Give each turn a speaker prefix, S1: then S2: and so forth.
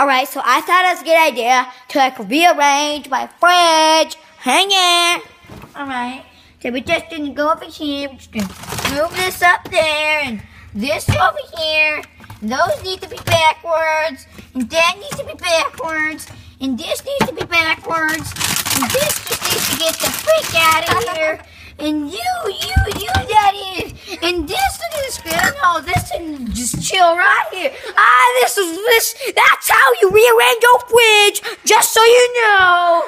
S1: Alright, so I thought it was a good idea to like rearrange my fridge. Hang in. Alright. So we're just gonna go over here. We're just gonna move this up there and this over here. And those need to be backwards. And that needs to be backwards. And this needs to be backwards. And this just needs to get the freak out of here. And you, that is. And this, look at this screen. No, this can just chill right here. That's how you rearrange your fridge, just so you know.